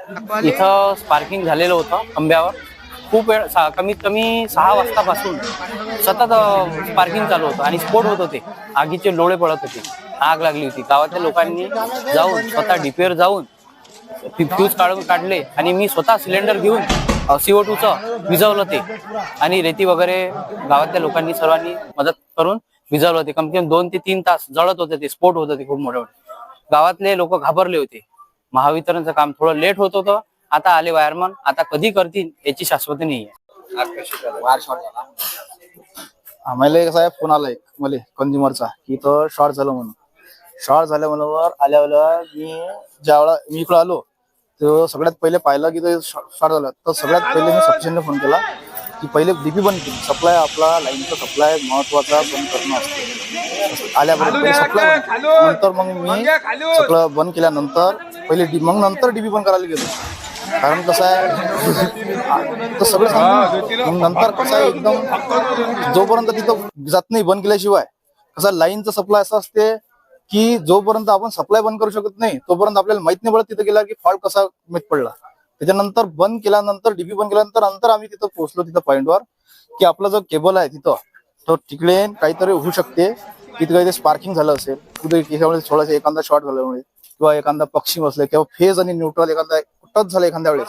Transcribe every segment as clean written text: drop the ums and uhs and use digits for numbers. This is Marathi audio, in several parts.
इथं स्पार्किंग झालेलं होतं खंब्यावर. खूप वेळ कमीत कमी 6 वाजतापासून सतत स्पार्किंग चालू होतं आणि स्फोट होत होते. आगीचे लोळे पडत होते. आग लागली होती. गावातल्या लोकांनी जाऊन स्वतः डीपीवर जाऊन फ्यूज काढले आणि मी स्वतः सिलेंडर घेऊन CO2चं विझवलं ते आणि रेती वगैरे गावातल्या लोकांनी सर्वांनी मदत करून विझवलं ते. कमी कमी 2 ते 3 तास जळत होते ते. स्फोट होत होते खूप मोठे मोठे. गावातले लोक घाबरले होते. महावितरणचं काम थोडं लेट होत होतं. आता आले वायरमन. आता कधी करतील याची शाश्वती नाहीये. आम्हाला कसं आहे, फोन आला एक मला कंझ्युमरचा की तो शॉर्ट झालं म्हणून. शॉर्ट झाल्यावर आल्यावर मी इकडे आलो तर सगळ्यात पहिले पाहिलं की तो शॉर्ट झाला. तर सगळ्यात पहिले मी सफिशियंटली फोन केला की पहिले डीपी बंद केली. सप्लाय आपला लाईनचा सप्लाय महत्वाचा बंद करणं असते. आल्याबरोबर सप्लाय नंतर मग मी सगळं बंद केल्यानंतर पहिले मग नंतर डीपी बंद करायला गेलो. कारण कसं आहे तर सगळं सांगतो. नंतर कसं आहे एकदम जोपर्यंत तिथं जात नाही बंद केल्याशिवाय कसं लाईनचं सप्लाय असं असते की जोपर्यंत आपण सप्लाय बंद करू शकत नाही तोपर्यंत आपल्याला माहित नाही पडत तिथं गेला की फॉल्ट कसा माहित पडला. त्याच्यानंतर बंद केल्यानंतर डीपी बंद केल्यानंतर आम्ही तिथं पोहोचलो तिथं पॉईंटवर की आपला जो केबल आहे तिथं तो तिकडे काहीतरी होऊ शकते. तिथे काहीतरी स्पार्किंग झालं असेल तिथे थोडासा एखादा शॉर्ट झाल्यामुळे किंवा एखादा पक्षी बसले किंवा फेज आणि न्यूट्रल एखादा टच झालं एखाद्या वेळेस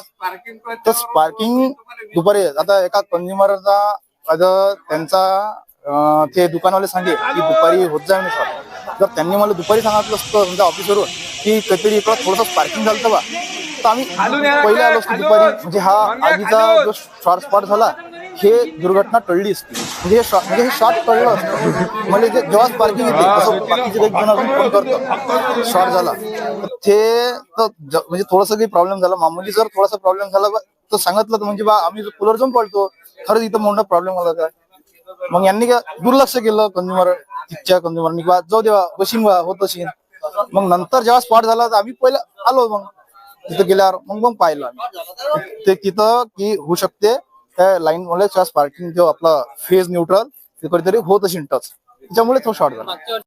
तर स्पार्किंग दुपारी. आता एका कंझ्युमरचा त्यांचा ते दुकानवाले सांगे की दुपारी होत जाय म्हणून शॉर्ट. जर त्यांनी मला दुपारी सांगितलं असतं समजा ऑफिसवरून की काहीतरी इकडं थोडंसं स्पार्किंग झालं बा तर आम्ही पहिले आलो असतो दुपारी. म्हणजे हा आगीचा जो शॉर्ट स्पॉट झाला हे दुर्घटना टळली असती. म्हणजे हे शॉर्ट टळलं असतं. म्हणजे जेव्हा स्पार्किंग येते तसं बाकीचे एक जण अजून फोन करतो शॉर्ट झाला ते म्हणजे थोडासा काही प्रॉब्लेम झाला मामूली. जर थोडासा प्रॉब्लेम झाला तर सांगितलं तर म्हणजे बा आम्ही कूलर जाऊन पळतो खरंच इथं मोठा प्रॉब्लेम झाला काय. मग यांनी काय दुर्लक्ष केलं कंझ्युमरनी बा जाऊ देवा बशीन बा होत असेल. मग नंतर जेव्हा स्पॉट झाला तर आम्ही पहिलं आलो. मग तिथं गेल्यावर मग पाहिलं आम्ही ते तिथं की होऊ शकते त्या लाईन मुळे स्पार्किंग जो आपला फेज न्यूट्रल ते कधीतरी होत असेल टच त्याच्यामुळे तो शॉर्ट झाला.